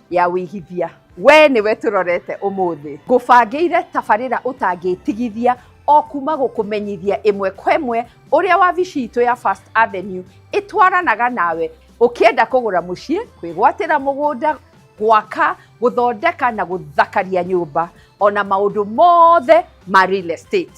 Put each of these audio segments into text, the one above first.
ya wĩigithia. We nĩwe tũrorete ũmũthĩ. Ngũbangĩire tabarĩra ũtangĩtigithia o kuma gũkũmenyithia ĩmwe kwa ĩmwe ũrĩa wabici itũ ya First Avenue ĩtwaranaga nawe ũkĩenda kũgũra mũciĩ, kwĩgwatĩra mũgũnda, gwaka, gũthondeka na gũthakaria nyũmba, ona maũndũ mothe ma real estate.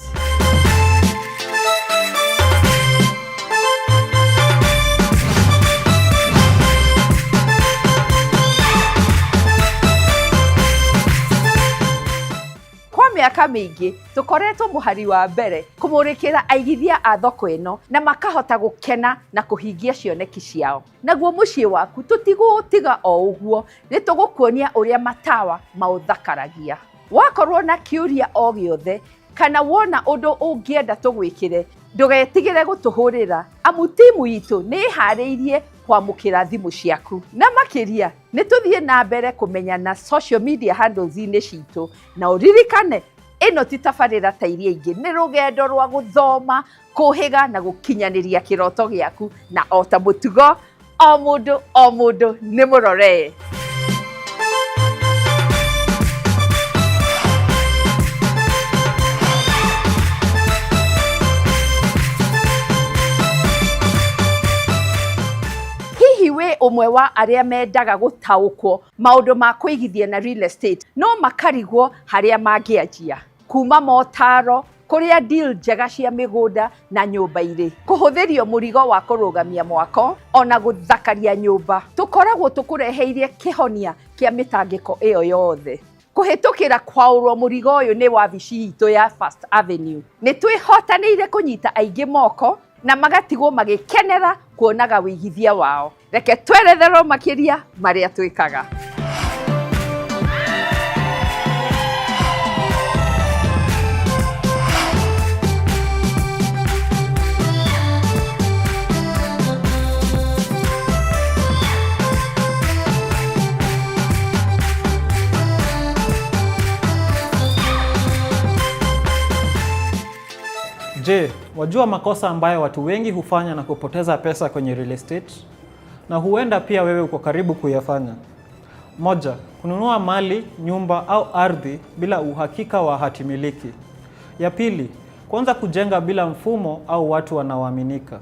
Miaka mĩingĩ tũkoretwo mũhari wa mbere kũmũrĩkĩra aigithia a thoko ĩno na makahota gũkena na kũhingia cioneki ciao. Naguo mũciĩ waku tũtigũtiga o ũguo, nĩ tũgũkuonia ũrĩa matawa maũthakaragia. Wakorwo na kĩũria o gĩothe kana wona ũndũ ũngĩenda tũgwĩkĩre, ndũgetigĩre gũtũhũrĩra, amu timu itũ nĩ ĩharĩirie kwamũkĩra thimũ ciaku. Na makĩria nĩ tũthiĩ na mbere kũmenyana social media handles-inĩ citũ, na ũririkane ĩno ti tabarĩra ta iria ingĩ, nĩ rũgendo rwa gũthoma, kũhĩga na gũkinyanĩria kĩroto gĩaku, na o ta mũtugo o mũndũ nĩ mũrore. We ũmwe wa arĩa mendaga gũtaũkwo maũndũ ma kũigithia na real estate, no makarigwo harĩa mangĩanjia. Kuma motaro, kũrĩa deal njega cia mĩgũnda na nyũmba irĩ, kũhũthĩrio mũrigo wa kũrũgamia mwako, ona gũthakaria nyũmba. Tũkoragwo tũkũreheire kĩhonia kĩa mĩtangĩko ĩyo yothe. Kũhĩtũkĩra kwaũrwo mũrigo ũyũ nĩ wabici itũ ya First Avenue, nĩ twĩhotanĩire kũnyita aingĩ moko na magatigwo magĩkenera kuonaga wĩigithia wao. Reke tweretherwo makĩria marĩa twĩkaga. Je, wajua makosa ambayo watu wengi hufanya na kupoteza pesa kwenye real estate? Na huenda pia wewe uko karibu kuyafanya. Moja, kununua mali, nyumba au ardhi bila uhakika wa hatimiliki. Ya pili, kuanza kujenga bila mfumo au watu wanaoaminika.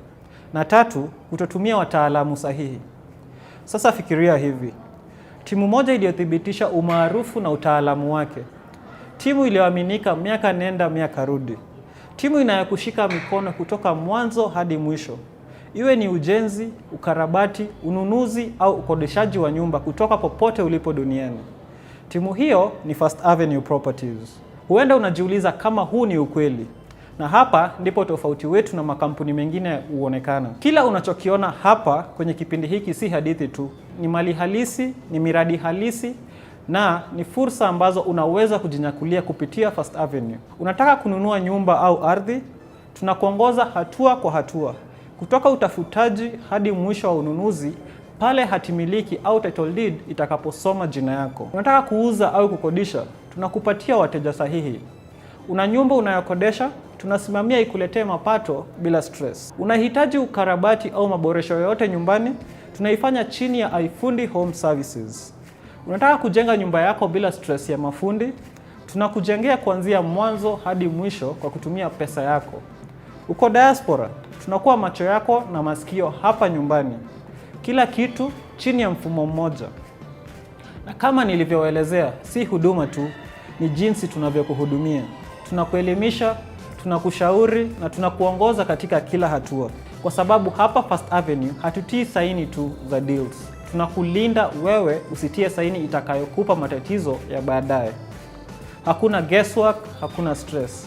Na tatu, kutotumia wataalamu sahihi. Sasa fikiria hivi. Timu moja iliyothibitisha umaarufu na utaalamu wake. Timu iliyoaminika miaka nenda miaka rudi. Timu inayokushika mikono kutoka mwanzo hadi mwisho. Iwe ni ujenzi, ukarabati, ununuzi au ukodeshaji wa nyumba kutoka popote ulipo duniani. Timu hiyo ni First Avenue Properties. Huenda unajiuliza kama huu ni ukweli. Na hapa ndipo tofauti wetu na makampuni mengine huonekana. Kila unachokiona hapa kwenye kipindi hiki si hadithi tu. Ni mali halisi, ni miradi halisi, na ni fursa ambazo unaweza kujinyakulia kupitia First Avenue. Unataka kununua nyumba au ardhi? Tunakuongoza hatua kwa hatua. Kutoka utafutaji hadi mwisho wa ununuzi, pale hatimiliki au title deed itakaposoma jina yako. Unataka kuuza au kukodisha? Tunakupatia wateja sahihi. Una nyumba unayokodesha? Tunasimamia ikuletee mapato bila stress. Unahitaji ukarabati au maboresho yoyote nyumbani? Tunaifanya chini ya iFundi Home Services. Unataka kujenga nyumba yako bila stress ya mafundi? Tunakujengea kuanzia mwanzo hadi mwisho kwa kutumia pesa yako. Uko diaspora? Tunakuwa macho yako na masikio hapa nyumbani. Kila kitu chini ya mfumo mmoja. Na kama nilivyoelezea, si huduma tu, ni jinsi tunavyokuhudumia. Tunakuelimisha, tunakushauri na tunakuongoza katika kila hatua. Kwa sababu hapa First Avenue hatutii saini tu za deals. Tunakulinda wewe usitie saini itakayokupa matatizo ya baadaye. Hakuna guesswork, hakuna stress.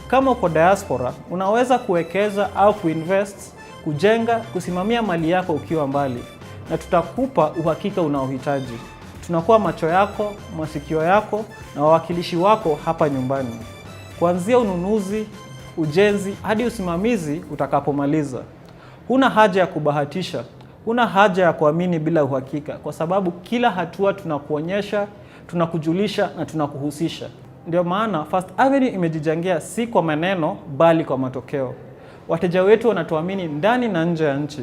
Kama uko diaspora, unaweza kuwekeza au kuinvest, kujenga, kusimamia mali yako ukiwa mbali. Na tutakupa uhakika unaohitaji. Tunakuwa macho yako, masikio yako na wawakilishi wako hapa nyumbani. Kuanzia ununuzi, ujenzi, hadi usimamizi utakapomaliza. Huna haja ya kubahatisha. Huna haja ya kuamini bila uhakika, kwa sababu kila hatua tunakuonyesha, tunakujulisha na tunakuhusisha. Ndio maana First Avenue imejijengea si kwa maneno bali kwa matokeo. Wateja wetu wanatuamini ndani na nje ya nchi.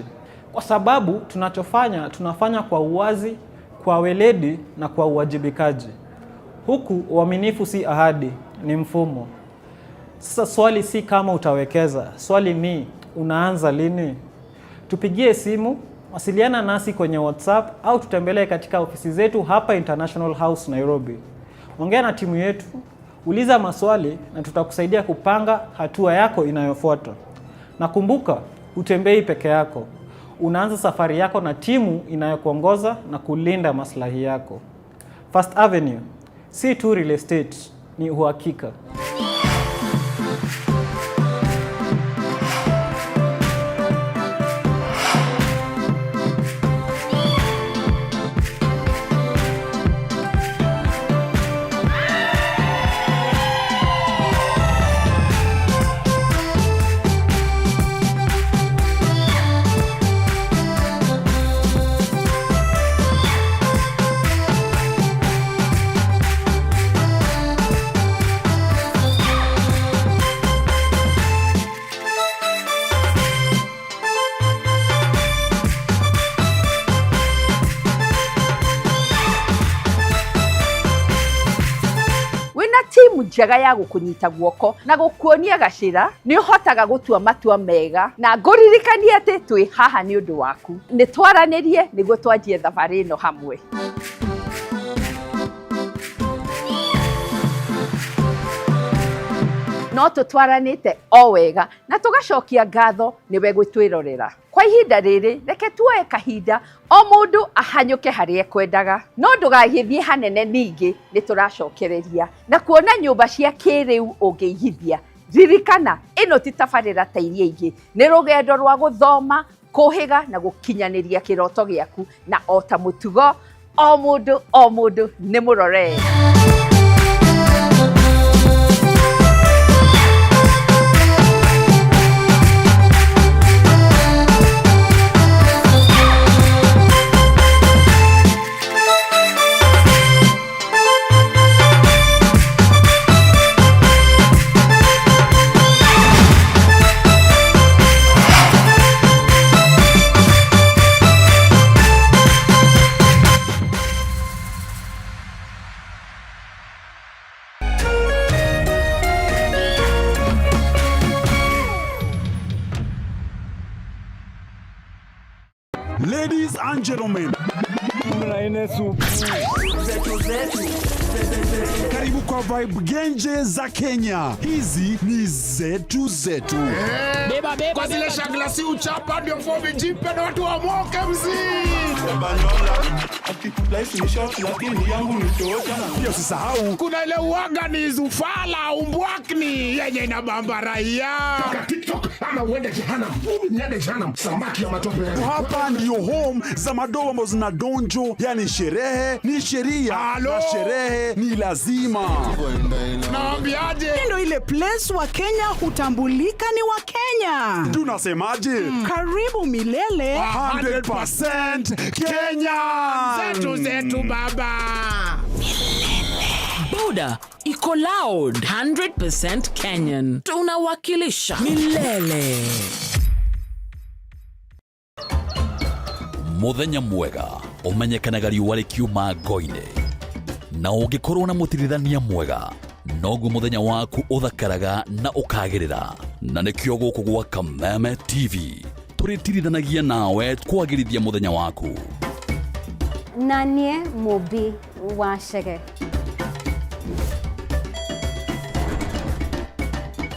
Kwa sababu tunachofanya tunafanya kwa uwazi, kwa weledi na kwa uwajibikaji. Huku uaminifu si ahadi, ni mfumo. Sasa swali si kama utawekeza, swali ni unaanza lini? Tupigie simu, wasiliana nasi kwenye WhatsApp au tutembelee katika ofisi zetu hapa International House Nairobi. Ongea na timu yetu, uliza maswali na tutakusaidia kupanga hatua yako inayofuata. Na kumbuka, hutembei peke yako. Unaanza safari yako na timu inayokuongoza na kulinda maslahi yako. First Avenue, si tu real estate, ni uhakika. Timu njega ya gukunyita guoko na gukuonia gacira ni uhotaga gutua matua mega na nguririkania ati twi haha ni undu waku. Ni twaranirie niguo twanjie thabari ino hamwe. No tutwaranite o wega na tugacokia ngatho niwe gwitwirorera. Kwa ihinda riri reke tuoe kahinda o mundu ahanyuke haria kwendaga, no ndugagithie hanene ningi ni turacokereria na kuona nyumba cia kiriu ungiigithia. Ririkana ino ti tabarira ta iria ingi, ni rugendo rwa guthoma, kuhiga na gukinyaniria kiroto giaku, na ota mutugo o mundu ni murore. Ladies and gentlemen, karibu kwa vibe genje za Kenya. Hizi ni zetu. Beba kwa zile shaglasi uchapa ndio fomi jipe na watu wamoke Pia usisahau kuna ile uwaga ni zufala umbwakni yenye inabamba raia. Toka TikTok ama uende jehanamu. Niende jehanamu. Samaki ya matope. hapa ndio home za madoa ambazo zina donjo, yani sherehe ni sheria na sherehe ni lazima. Naambiaje? Ndio ile place wa Kenya hutambulika ni wa Kenya. Tunasemaje? Karibu milele 100% Kenya. Zetu baba. Boda iko loud 100% Kenyan. Tunawakilisha milele. Muthenya mwega umenyekanaga riũa rĩkiuma ngo-inĩ, na ũngĩkorwo na mũtirithania mwega noguo muthenya waku uthakaraga na ukagĩrĩra. Na nĩkĩo gũkũ gwa Kameme TV tũrĩtirithanagia nawe kwagĩrithia muthenya waku. Nanie Mobi wa Shege.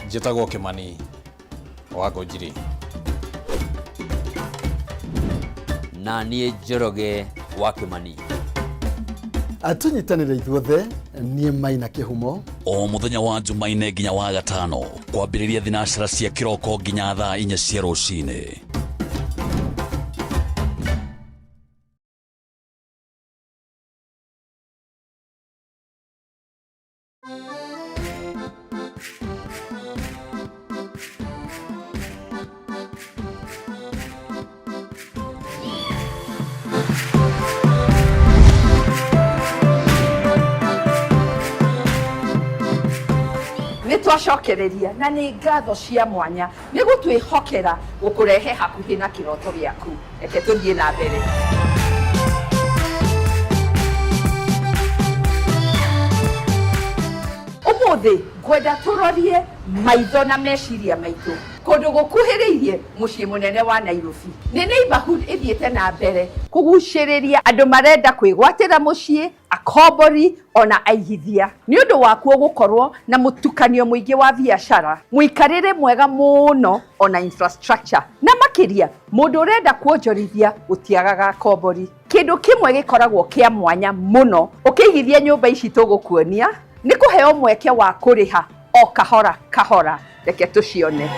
Njĩtagwo Kĩmani wa Ngũnjiri. Na niĩ Njoroge wa Kĩmani. Atunyitanĩre ithuothe niĩ Maina Kĩhumo. O muthenya wa Jumaine nginya wa Gatano kwambĩrĩria thinacara cia kĩroko nginya thaa 4 cia rũcinĩ. Nitwacokereria na ni ngatho cia mwanya ni gutwihokera gukurehe hakuhi na kiroto giaku. Reke tuthie na mbere. Umuthi ngwenda turorie maitho na meciria maitu kundu gukuhiriirie mucii munene wa Nairobi. Ni neighborhood ithiete na mbere kuguciriria andu marenda kwigwatira mucii, akombori ona aigithia. Ni undu wakuo gukorwo na mutukanio muingi wa biashara, muikarire mwega muno ona infrastructure, na makiria mundu urenda kuonjorithia gutiagaga akombori. Kindu kimwe gikoragwo kia mwanya muno ukiigithia nyumba ici tugukuonia ni kuheo mweke wa kuriha o kahora kahora. Reke tucione.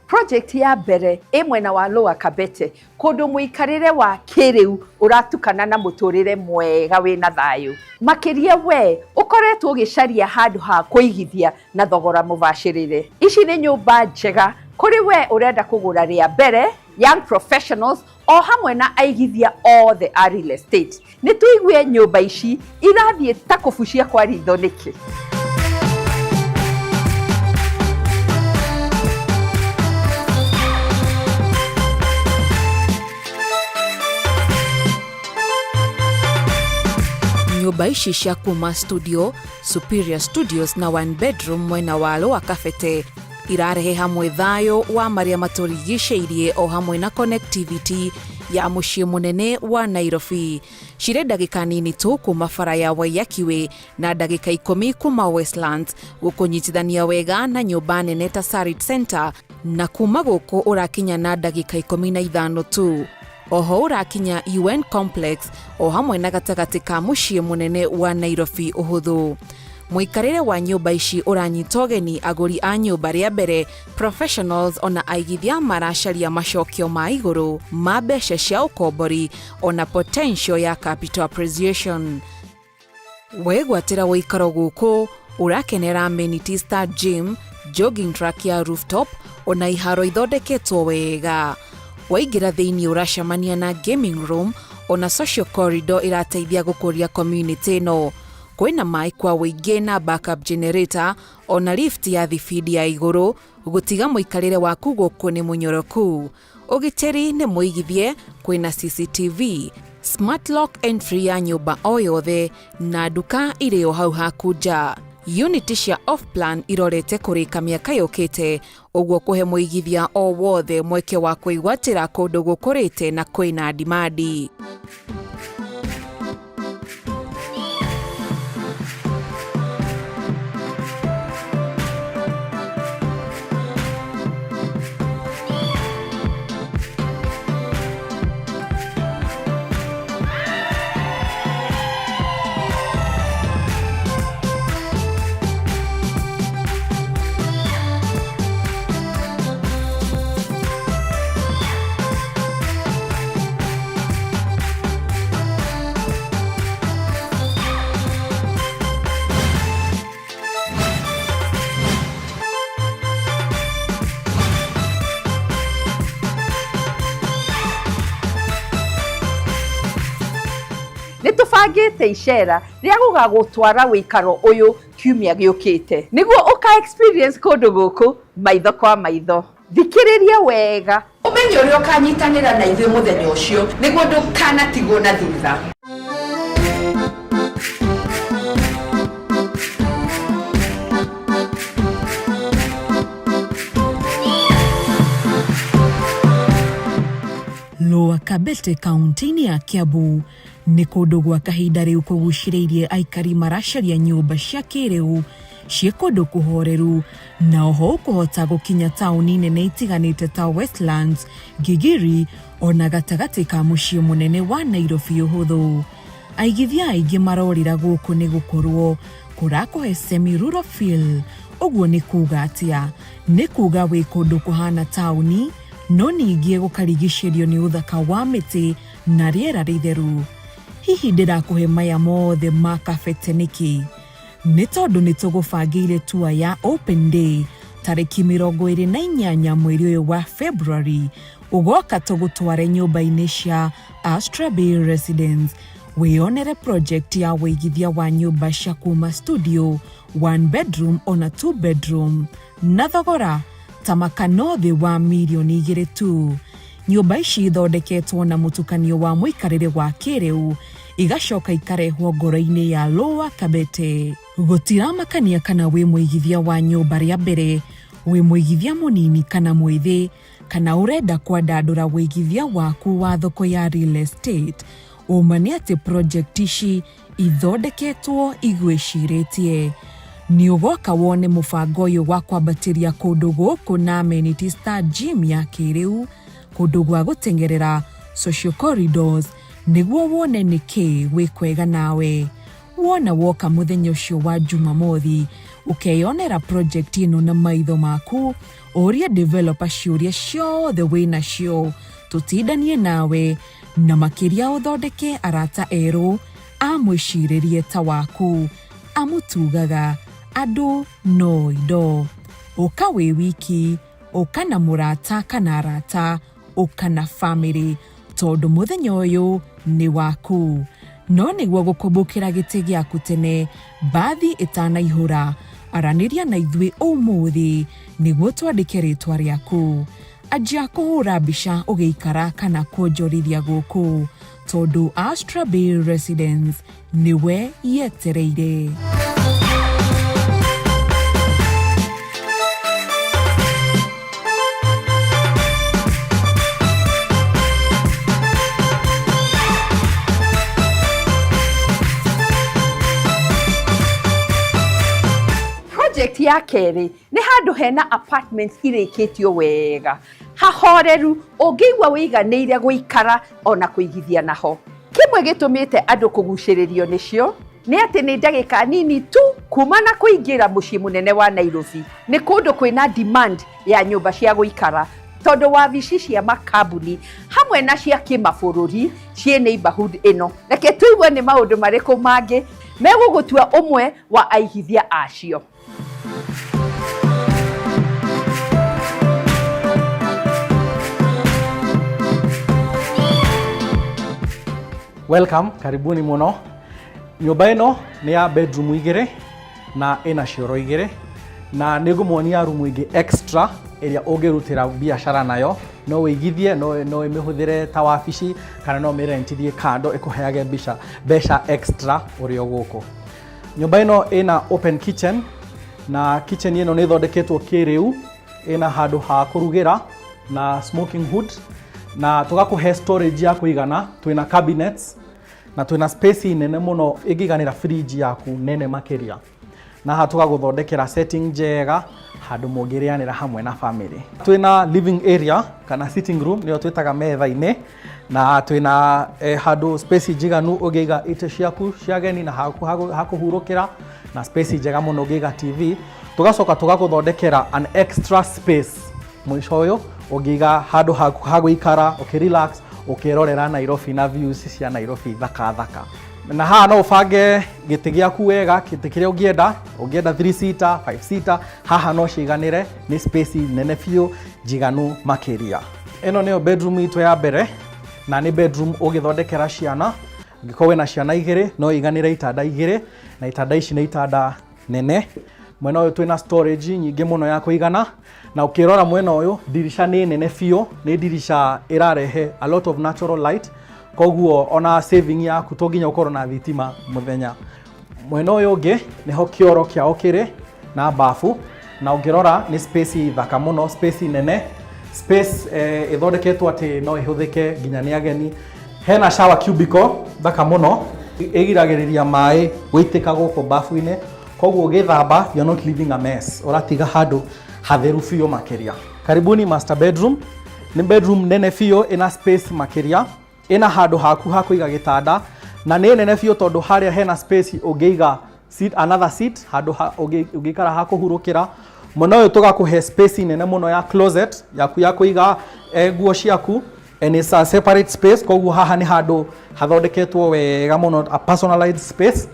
Project ya mbere mwena wa Lower Kabete, kundu muikarire wa kiriu uratukana na muturire mwega wina thayu. Makiria we ukoretwo ugicaria handu ha kuigithia na thogora mubashirire. Ici ni nyumba njega kuri we urenda kugura ria mbere, young professionals o hamwe na aigithia othe a real estate. Ni tuigue nyumba ici irathie ta kubucia kwa ritho niki. Nyumba ici cia kuma studio, Superior Studios na one bedroom mwena wa Lower Kabete irarehe hamwe thayo wa maria maturigiceirie o hamwe na connectivity ya mucii munene wa Nairobi. Cire ndagika nini tu kuma bara ya Waiyakiwe na ndagika 10 kuma Westlands, gukunyitithania wega na nyumba nene ta Sarit Center, na kuma guku urakinya na ndagika 15 tu. Oho urakinya UN Complex o hamwe na gatagati ka mucii munene wa Nairobi uhuthu. Muikarire wa nyumba ici uranyitogeni aguri a nyumba ria mbere, professionals ona aigithia maracaria macokio ma iguru ma mbeca cia ukombori ona potential ya capital appreciation. Wegwatira wikaro guku urakenera amenities ta gym, jogging track ya rooftop ona iharo ithondeketwo wega. Waingira thiini uracemania na gaming room ona social corridor irateithia gukuria community no. Kwina mai kwa wĩingĩ na backup generator ona lift ya thibidi ya iguru gutiga muikarire waku guku ni munyoroku. Ugiteri ni muigithie, kwina CCTV, smart lock entry ya nyumba o yothe na duka iri o hau hakuja. Unity cia off plan irorete kurika miaka yokite, uguo kuhe muigithia o wothe mweke wa kuigwatira kundu gukurite na kwina dimadi. Nitubangite icera ria gugagutwara wikaro uyu kiumia giukite niguo uka experience kundu guku maitho kwa maitho. Thikiriria wega umenye uria ukanyitanira na ithuĩ muthenya ucio niguo ndukanatigwo na thutha. Lower Kabete kaunti-ini ya Kiambu ni kundu gwa kahinda riu kuguciriirie aikari maracaria nyumba cia kiriu cie kundu kuhoreru na oho kuhota gukinya tauni nene itiganite ta Westlands, Gigiri ona gatagati ka mucii munene wa Nairobi uhuthu. Aigithia aingi marorira guku ni gukorwo kurakuhe semi-rural feel. Uguo ni kuga atia? Ni kuga wi kundu kuhana tauni no ningi gukarigicerio ni uthaka wa miti na riera ritheru. Hihi ndirakuhe maya mothe ma Kabete niki? Ni tondu nitugubangire tour ya open day tariki 28 mweri uyu wa February. Ugoka tugutware nyumba-ini cia Astra Bay Residence, wionere project ya wĩigithia wa nyumba cia kuma studio, 1 bedroom ona 2 bedroom na thogora tamakanothi wa milioni 2 tu. Nyũmba ici ithondeketwo na mũtukanio wa mũikarĩre wa kĩrĩu, igacoka ikarehwo ngoro-inĩ ya Lower Kabete. Gũtiramakania kana wĩ mũigithia wa nyũmba rĩa mbere, wĩ mũigithia mũnini kana mwĩthĩ, kana urenda kwandandũra wĩigithia waku wa thoko ya real estate. Ũma nĩ atĩ project ici ithondeketwo igwĩcirĩtie. Nĩ ũgoka wone mũbango ũyũ wa kwambatĩria kũndũ gũkũ na amenities ta gym ya kĩrĩu, kũndũ gwa gũtengerera, social corridors, nĩguo wone nĩkĩ wĩ kwega nawe. Wona woka mũthenya ũcio wa Jumamothi, ukeyonera project ĩno na maitho maku, ũrie developer ciũria ciothe wĩ nacio, tũtindanie nawe, na makĩria ũthondeke arata erũ a mwĩcirĩrie ta waku. Amutugaga andũ no indo. Ũka wĩ wiki, ũka na mũrata kana arata, ũka na family, tondũ mũthenya ũyũ nĩ waku. No nĩguo gũkũmbũkĩra gĩtĩ gĩaku tene, mbathi ĩtanaihũra, aranĩria na ithuĩ ũmũthĩ nĩguo twandĩke rĩtwa rĩaku. Anjia kũhũra mbica ũgĩikara kana kuonjorithia gũkũ, tondũ Astra Bay Residence nĩwe yetereire. Project ya kerĩ nĩ handũ hena apartments irĩkĩtio wega, hahoreru, ũngĩigua wĩiganĩire gũikara ona kũigithia naho. Kĩmwe gĩtũmĩte andũ kũgucĩrĩrio nĩcio nĩ atĩ nĩ ndagĩka nini tu kuma na kũingĩra mũciĩ mũnene wa Nairobi. Nĩ kũndũ kwĩna demand ya nyũmba cia gũikara, tondũ wabici cia makambuni hamwe na cia kĩmabũrũri ciĩ neighborhood ĩno. Reke tũigue nĩ maũndũ marĩkũ mangĩ megũgũtua ũmwe wa aigithia acio. Welcome, karibuni muno. Nyũmba ĩno nĩ ya bedroom 2 na ĩna cioro 2, na nĩngũmuonia room ingĩ extra ĩrĩa ũngĩrutĩra biacara nayo. No wĩigithie, no ĩmĩhũthĩre ta wabici, kana no mĩrentithie kando ĩkũheage mbeca extra ũrĩ o gũkũ. Nyũmba ĩno ĩna open kitchen, na kitchen ĩno nĩ ĩthondeketwo kĩrĩu, ĩna handũ ha kũrugĩra na smoking hood, na tũgakũhe storage ya kũigana, twĩna cabinets, na twĩna space nene mũno ĩngĩiganĩra fridge yaku nene makĩria. Na haha tũgagũthondekera setting njega, handũ mũngĩrĩanĩra hamwe na family. Twĩna living area kana sitting room, nĩyo twĩtaga metha-inĩ, na twĩna handũ space njiganu ũngĩiga itĩ ciaku cia ageni na hakũhurũkĩra, na space njega mũno ũngĩiga TV. Tũgacoka tũgagũthondekera an extra space mũico ũyũ ũngĩiga handũ ha gũikara, ũkĩrelax, ũkĩrorera Nairobi na views cia Nairobi thaka. Na haha no ũbange gĩtĩ gĩaku wega, gĩtĩ kĩrĩa ũngĩenda 3 seater, 5 seater, haha no ciiganĩre, nĩ space nene biũ njiganu makĩria. Ĩno nĩyo bedroom itũ ya mbere, na nĩ bedroom ũgĩthondekera ciana. Angĩkorwo wĩna ciana 2, no iganĩre itanda 2, na itanda ici nĩ itanda nene. Mwena ũyũ twĩna storage nyingĩ mũno ya kũigana, na ũkĩrora mwena ũyũ, dirisha nĩ nene biũ, nĩ dirisha ĩrarehe a lot of natural light, koguo ona saving yaku to nginya ũkorwo na thitima mũthenya. Mwena ũyũ ũngĩ nĩho kĩoro kĩao kĩrĩ na bafu, na ũngĩrora nĩ space thaka mũno, space nene, space ĩthondeketwo atĩ no ĩhũthĩke nginya nĩ ageni. Hena shower cubicle thaka mũno, ĩgiragĩrĩria maĩ gũitĩka gũkũ bafu-inĩ, koguo ũgĩthamba you're not leaving a mess, ũratiga handũ hatheru biũ makĩria. Karibuni master bedroom. Nĩ bedroom nene biũ, ĩna space makĩria, ĩna handũ haku ha kũiga gĩtanda, na nĩ nene biũ tondũ harĩa hena space ũngĩiga another seat, handũ ũngĩikara ha kũhurũkĩra. Mwena ũyũ tũgakũhe space nene mũno ya closet yaku ya kũiga nguo ciaku, and it's a separate space, koguo haha nĩ handũ hathondeketwo wega mũno, a personalized space.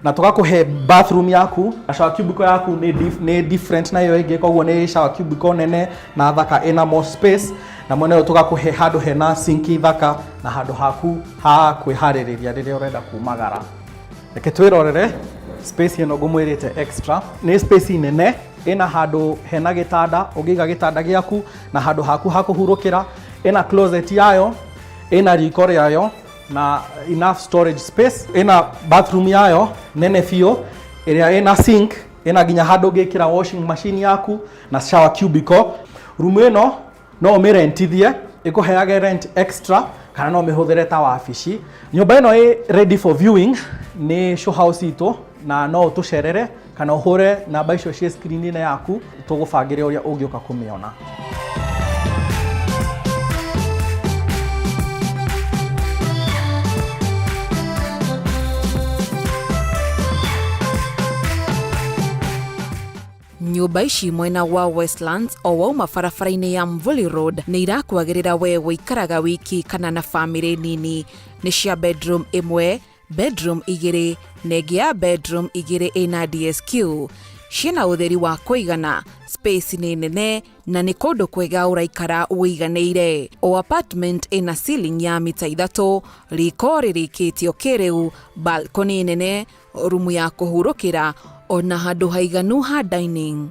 Na tũgakũhe bathroom yaku, shower cubicle yaku nĩ different na iyo ĩngĩ, koguo nĩ shower cubicle nene na thaka, ĩna more space. Na mwena ũyũ tũgakũhe handũ hena sink thaka na handũ haku ha kwĩharĩrĩria rĩrĩa ũrenda kumagara. Reke twĩrorere space ĩno ngũmwĩrĩte extra. Nĩ space nene, ĩna handũ hena gĩtanda, ũngĩiga gĩtanda gĩaku, na handũ haku ha kũhurũkĩra. ina closet yayo, ina riko rĩayo na enough storage space, ina bathroom yayo nene fio ĩrĩa ina sink, ina ginya handũ ũngĩkĩra washing machine yaku na shower cubicle. Room ĩno no ũmĩrentithie, ĩkũheage rent extra kana no ũmĩhũthĩre ta wabici. Nyũmba ĩno ĩ ready for viewing, nĩ show house itũ na no ũtũcerere kana ũhũre namba icio cia screen-inĩ yaku, tũgũbangĩre ũrĩa ũngĩũka kũmĩona. Nyũmba ici mwena wa Westlands o wauma barabara-inĩ ya Mvuli Road nĩ irakwagĩrĩra we wĩikaraga wiki kana na family nini. Nĩ cia bedroom ĩmwe, bedroom igĩrĩ, na ĩngĩ ya bedroom igĩrĩ ĩna DSQ. Ciĩna ũtheri wa kũigana, space nĩ nene na nĩ kũndũ kwega ũraikara ũiganĩire. O apartment ĩna ceiling ya mita 3, riko rĩrĩkĩtio kĩrĩu, balcony nene, rumu ya kũhurũkĩra ona handũ haiganu ha dining.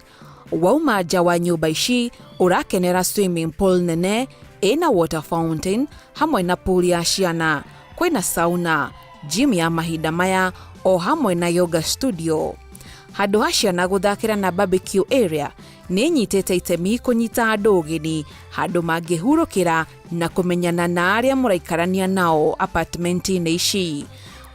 Wauma nja wa nyũmba ici ũrakenera swimming pool nene ĩna water fountain hamwe na pool ya ciana. Kwĩna sauna, gym ya mahinda maya o hamwe na yoga studio. Handũ ha ciana gũthakĩra na barbecue area nĩ nyitĩte itemi kũnyita andũ ũgeni, handũ mangĩhurũkĩra na kũmenyana na arĩa mũraikarania nao apartment-inĩ ici.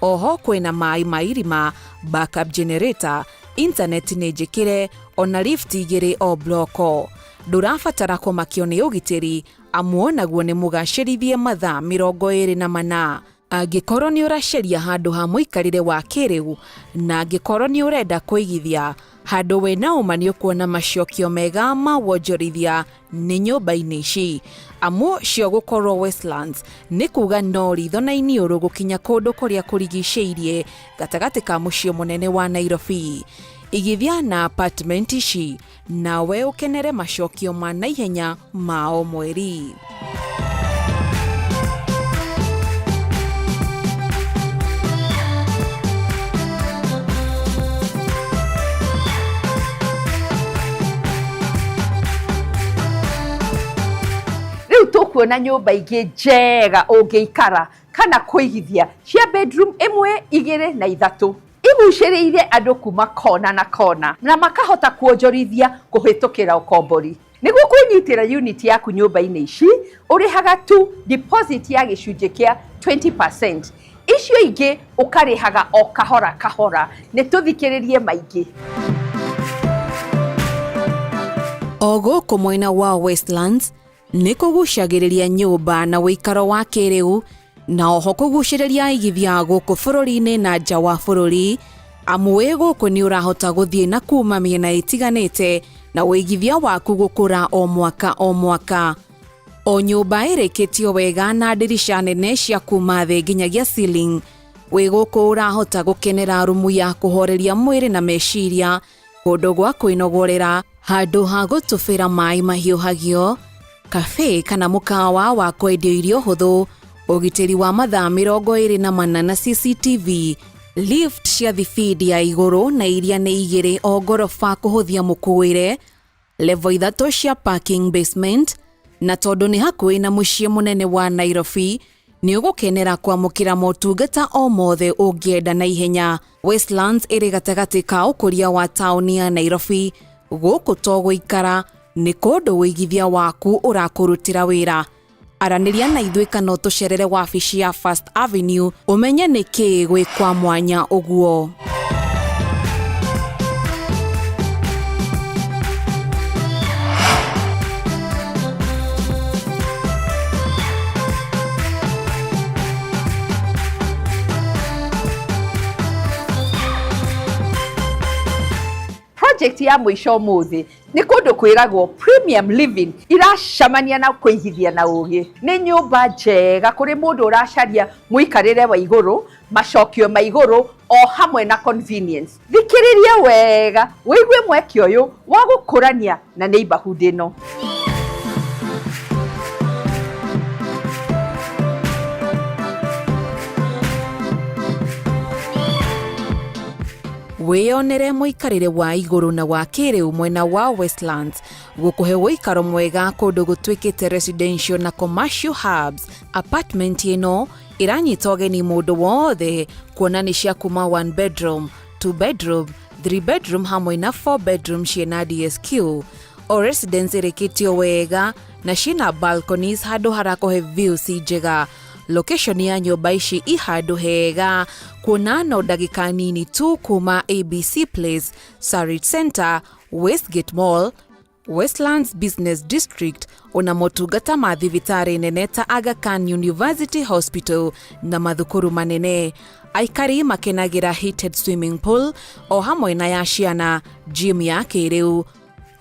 Oho kwĩna maĩ ma irima, backup generator, internet nĩ njĩkĩre ona lift igĩrĩ o bloko. Ndũrabatara kũmakio nĩ ũgitĩri amu onaguo nĩ mũgacĩrithie mathaa 24. Angĩkorwo nĩ ũracaria handũ ha mũikarĩre wa kĩrĩu na angĩkorwo nĩ ũrenda kũigithia, handũ wĩna ũma nĩ ũkuona macokio mega ma wonjorithia nĩ nyũmba-inĩ ici. Amu cio gũkorwo Westlands nĩ kuga no ritho na iniũrũ gũkinya kũndũ kũrĩa kũrigicĩirie gatagatĩ ka mũciĩ mũnene wa Nairobi. Igithia na apartment ici nawe ũkenere macokio ma naihenya ma o mweri. Tukuona nyũmba ingĩ njega ũngĩikara kana kũigithia cia bedroom 1, 2 na 3 igucĩrĩire andũ kuma kona na kona na makahota kuonjorithia kũhĩtũkĩra ũkombori. Nĩguo kwĩnyitĩra unit yaku nyũmba-inĩ ici ũrĩhaga tu deposit ya gĩcunjĩ kĩa 20%. Icio ingĩ ũkarĩhaga o kahora kahora. Nĩ tũthikĩrĩrie maingĩ. O gũkũ mwena wa Westlands nĩ kũgucagĩrĩria nyũmba na wĩikaro wa kĩrĩu na oho kũgucĩrĩria aigithia gũkũ bũrũri-inĩ na nja wa bũrũri, amu wĩ gũkũ nĩ ũrahota gũthiĩ na kuma mĩena ĩtiganĩte na wĩigithia waku gũkũra o mwaka o mwaka. O nyũmba ĩrĩkĩtio wega na ndirica nene cia kuma thĩ nginyagia ceiling. Wĩ gũkũ ũrahota gũkenera rumu ya kũhoreria mwĩrĩ na meciria, kũndũ gwa kwĩnogorera, handũ ha gũtũbĩra maĩ mahiũhagio, cafe kana mũkawa wa kwendia irio hũthũ, ũgitĩri wa mathaa 24 na CCTV, lift cia thibidi ya igũrũ na iria nĩ 2 o ngoroba kũhũthia mũkuĩre, level 3 cia parking basement, na tondũ nĩ hakuhĩ na mũciĩ mũnene wa Nairobi, nĩ ũgũkenera kwamũkĩra motungata o mothe ũngĩenda na ihenya. Westlands ĩrĩ gatagatĩ ka ũkũria wa taũni ya Nairobi, gũkũ to gũikara, nĩ kũndũ wĩigithia waku ũrakũrutĩra wĩra. Aranĩria na ithuĩ kana ũtũcerere wabici ya First Avenue ũmenye nĩkĩ gwĩ kwa mwanya ũguo. Project ya mũico mũthĩ nĩ kũndũ kwĩragwo premium living iracamania na kũigithia na ũgĩ. Nĩ nyũmba njega kũrĩ mũndũ ũracaria mũikarĩre wa igũrũ, macokio ma igũrũ o hamwe na convenience. Thikĩrĩria wega wĩigue mweke ũyũ wa gũkũrania na neighborhood ĩno. wĩonere mũikarĩre wa igũrũ na wa kĩrĩu mwena wa Westlands gũkũhe ũikaro mwega kũndũ gũtuĩkĩte residential na commercial hubs. Apartment ĩno ĩranyita ũgeni mũndũ wothe, kuona nĩ cia kuma 1 bedroom, 2 bedroom, 3 bedroom hamwe na 4 bedroom ciĩna DSQ. O residence ĩrĩkĩtio wega na ciĩna balconies handũ harakũhe views njega. Location ya nyũmba ici i handũ hega, kuona no ndagĩka nini tu kuma ABC Place, Sarit Center, Westgate Mall, Westlands Business District, ona motungata ma thibitarĩ nene ta Aga Khan University Hospital na mathukuru manene. Aikari makenagĩra heated swimming pool o hamwe na ya ciana, gym ya kĩrĩu,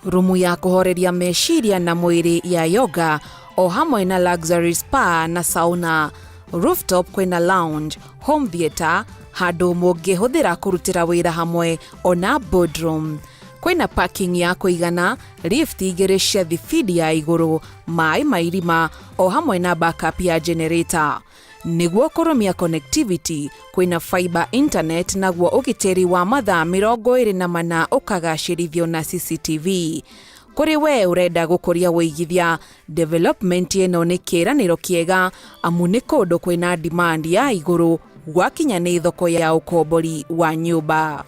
rumu ya kũhoreria meciria na mwĩrĩ ya yoga, o hamwe na luxury spa na sauna. Rooftop kwĩna lounge, home theater, handũ mũngĩhũthĩra kũrutĩra wĩra hamwe, ona boardroom. Kwĩna parking ya kũigana, lift igĩrĩ cia thibidi ya igũrũ, maĩ ma irima, o hamwe na backup ya generator. Nĩguo kũrũmia connectivity, kwĩna fiber internet naguo ũgitĩri wa mathaa 24 ũkagacĩrithio na CCTV. Kũrĩ we ũrenda gũkũria wĩigithia, development ĩno nĩ kĩĩranĩro kĩega amu nĩ kũndũ kwĩna demand ya igũrũ gwakinya nĩ thoko ya ũkombori wa nyũmba.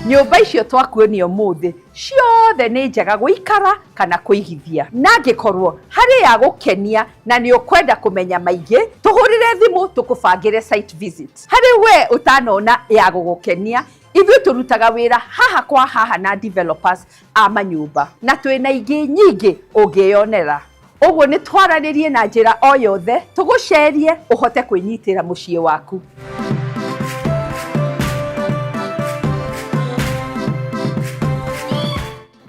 Nyũmba icio twakuonio mũthĩ ciothe nĩ njega gũikara kana kũigithia. Na angĩkorwo harĩ ya gũkenia na nĩ ũkwenda kũmenya maingĩ, tũhũrĩre thimũ tũkũbangĩre site visit. Harĩ we ũtanona ya gũgũkenia, ithuĩ tũrutaga wĩra haha kwa haha na developers a manyũmba, na twĩna ingĩ nyingĩ ũngĩyonera. Ũguo nĩ twaranĩrie na njĩra o yothe tũgũcerie ũhote kwĩnyitĩra mũciĩ waku.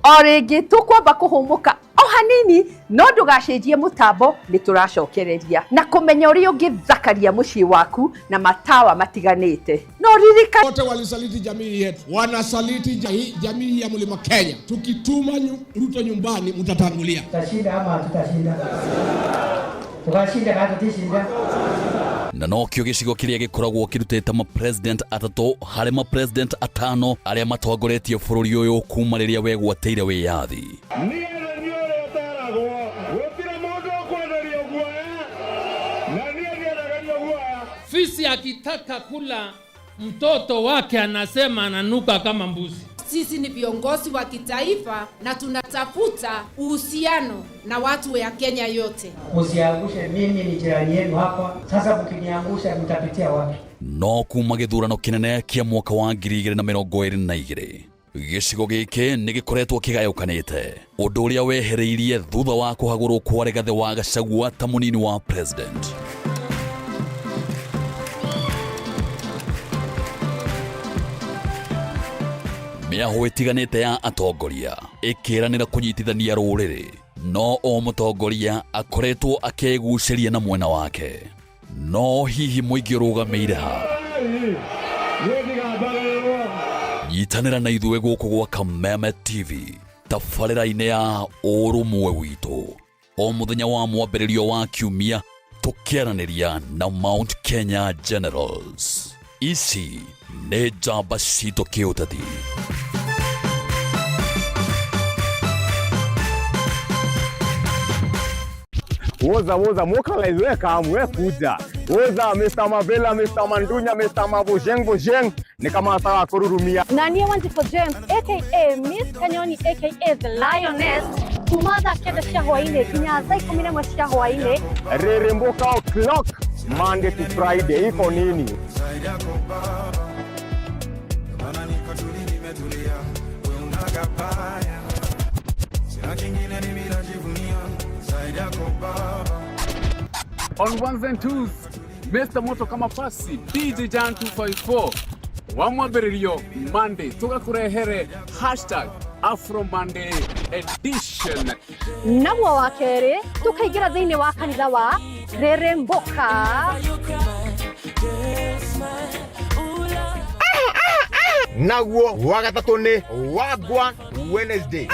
O rĩngĩ tũkwamba kũhũmũka o hanini, no ndũgacenjie mũtambo, nĩ tũracokereria na kũmenya ũrĩa ũngĩthakaria mũciĩ waku na matawa matiganĩte. No ririkana wote walisaliti jamii yetu, wanasaliti jamii ya Mlima Kenya. Tukituma Ruto nyumbani mtatangulia. Tutashinda ama tutashinda? Tukashinda kama tutashinda. Na no kĩo gĩcigo kĩrĩa gĩkoragwo kĩrutĩte ma-president atatũ harĩ ma-president atano arĩa matongoretie bũrũri ũyũ kuma rĩrĩa wegwatĩire wĩyathi. Fisi akitaka kula mtoto wake anasema ananuka kama mbuzi. Sisi ni viongozi wa kitaifa na tunatafuta uhusiano na watu wa Kenya yote. Usiangushe, mimi ni jirani yenu hapa. Sasa mkiniangusha mtapitia wapi? No kuma gĩthurano kĩnene kĩa mwaka wa 2022 gĩcigo gĩkĩ nĩ gĩkoretwo kĩgayũkanĩte, ũndũ ũrĩa wehereirie thutha wa kũhagũrwo kwa Rigathĩ wa Gachagua ta mũnini wa president. Mĩaho ĩtiganĩte ya atongoria ĩkĩranĩra kũnyitithania rũrĩrĩ, no o mũtongoria akoretwo akĩgucĩria na mwena wake. No hihi mũingĩ ũrũgamĩire ha? Nyitanĩra na ithuĩ gũkũ gwa Kameme TV tabarĩra-inĩ ya ũrũmwe witũ, o mũthenya wa mwambĩrĩrio wa kiumia tũkĩaranĩria na Mount Kenya Generals. Ici nĩ njamba citũ kĩũteti. Woza moka laiweka amwe kuja. Woza Mr. Mavela, Mr. Mandunya, Mr. Mabojeng ni kama atawa kururumia. Nani Wanjiko James aka Miss Kanyoni aka the Lioness. Kumaza keda shahwaine kinyaza 11 shahwaine. Reremboka o'clock Monday to Friday iko nini? On ones and twos, Mr. Moto kama pasi, DJ Jan 254. Wamwabererio Monday, tuka kurehere #Afro Monday edition. Namwa wakere, tukaigira thĩinĩ wa kanitha wa Reremboka. naguo wa gatatu ni wagwa Wednesday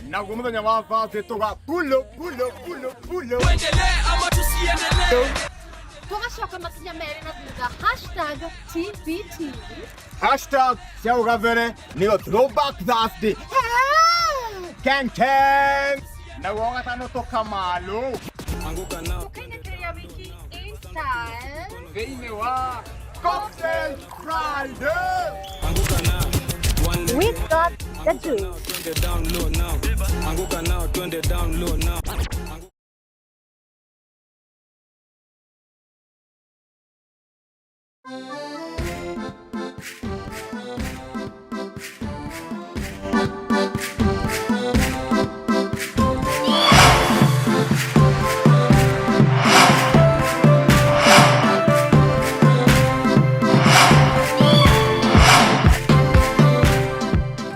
naguo muthenya wa Thursday tuga pulo tuendelee ama tusiendelee tugacoka makinya mere na thutha #TBT #ciauga mbere niyo throwback Thursday Ken naguo wa gatano tukamalu anguka nao tukainĩkĩria wiki inside thĩinĩ wa Cocktail Friday. We got the juice.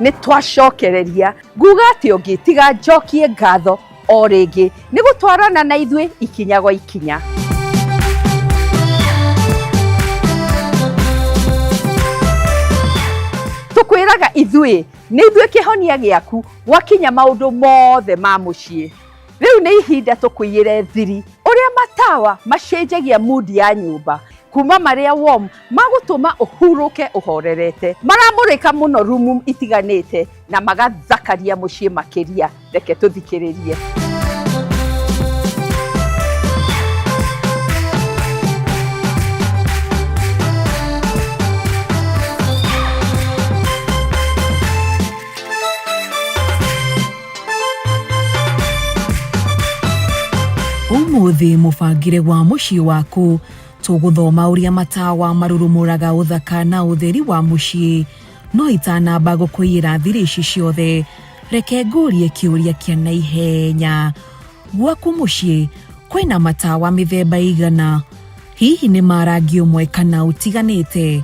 Nĩ twacokereria nguga atĩ ũngĩtiga njokie ngatho o rĩngĩ nĩ gũtwarana na ithuĩ ikinya gwa ikinya. Tũkwĩraga ithuĩ nĩ ithuĩ kĩhonia gĩaku gwakinya maũndũ mothe ma mũciĩ. Rĩu nĩ ihinda tũkũiyĩre thiri ũrĩa matawa macenjagia mood ya nyũmba kuma marĩa warm magũtũma ũhurũke ũhorerete, maramũrĩka mũno rumu itiganĩte na magathakaria mũciĩ makĩria. Reke tũthikĩrĩrie. Ũmũthĩ mũbangĩre wa mũciĩ waku tũgũthoma ũrĩa matawa marurumũraga ũthaka na ũtheri wa mũciĩ. No itanamba gũkũiyĩra thiri ici ciothe, reke ngũrie kĩũria kĩa naihenya. Gwaku mũciĩ kwĩna matawa mĩthemba igana? Hihi nĩ marangi ũmwe kana ũtiganĩte?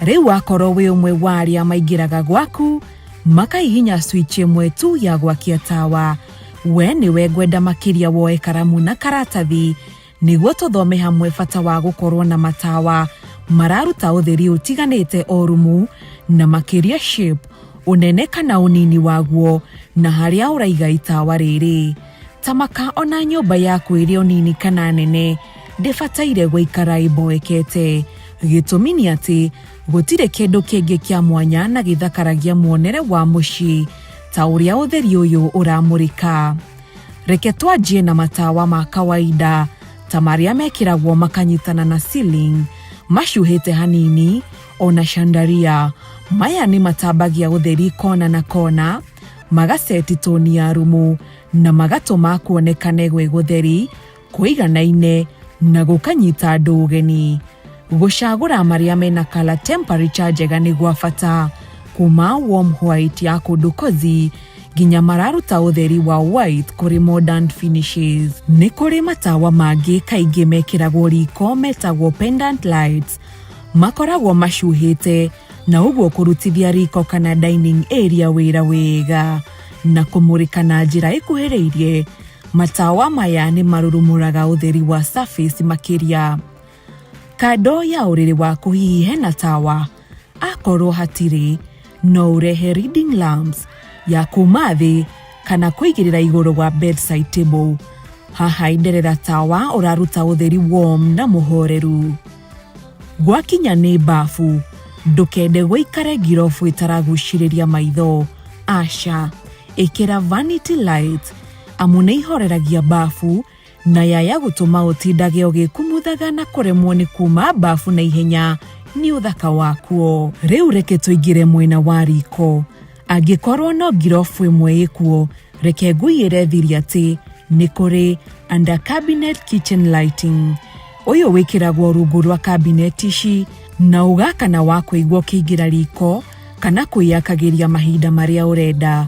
Rĩu akorwo wĩ ũmwe wa arĩa maingĩraga gwaku makaihinya switch ĩmwe tu ya gwakia tawa, we nĩwe ngwenda makĩria woe karamu na karatathi nĩguo tũthome hamwe bata wa gũkorwo na matawa mararuta ũtheri ũtiganĩte o rumu, na makĩria shape, ũnene kana ũnini waguo, na harĩa ũraiga itawa rĩrĩ. Tamaka ona nyũmba yaku ĩrĩ ũnini kana nene ndĩbataire gũikara ĩmboekete. Gĩtũmi nĩ atĩ gũtirĩ kĩndũ kĩngĩ kĩa mwanya na gĩthakaragia muonere wa mũciĩ ta ũrĩa ũtheri ũyũ ũramũrĩka. Reke twanjie na matawa ma kawaida ta marĩa mekĩragwo makanyitana na ceiling, macuhĩte hanini, ona chandelier. Maya nĩ matambagia ũtheri kona na kona, magaseti toni ya rumu na magatũma kuonekane gwĩ gũtheri, kũiganaine na gũkanyita andũ ũgeni. Gũcagũra marĩa mena color temperature njega nĩ gwa bata, kuma warm white ya kũndũ cozy nginya mararuta ũtheri wa white kũrĩ modern finishes. Nĩ kũrĩ matawa mangĩ kaingĩ mekĩragwo riko metagwo pendant lights, makoragwo macuhĩte na ũguo kũrutithia riko kana dining area wĩra wega na kũmũrĩka na njĩra ĩkuhĩrĩirie. Matawa maya nĩ marurumũraga ũtheri wa surface makĩria. Kando ya ũrĩrĩ waku hihi hena tawa, akorwo hatirĩ, no ũrehe reading lamps ya kuma thĩ kana kũigĩrĩra igũrũ wa bedside table. Haha inderera tawa ũraruta ũtheri warm na mũhoreru. Gwakinya nĩ bafu, ndũkende gũikare ngirobu ĩtaragucĩrĩria maitho. Aca, ĩkĩra vanity light, amu nĩ ihoreragia bafu na yaya gũtũma ũtindage ũgĩkumuthaga na kũremwo nĩ kuma bafu na ihenya nĩ ũthaka wakuo. Rĩu reke tũingĩre mwena wa riko. Angĩkorwo no ngirobu ĩmwe ĩkuo, reke ngũiyĩre thiri atĩ nĩ kũrĩ under cabinet kitchen lighting. Ũyũ wĩkĩragwo rungu rwa cabinet ici na ũgakana wa kũigwo kĩingĩra riko kana kwĩyakagĩria mahinda marĩa ũrenda.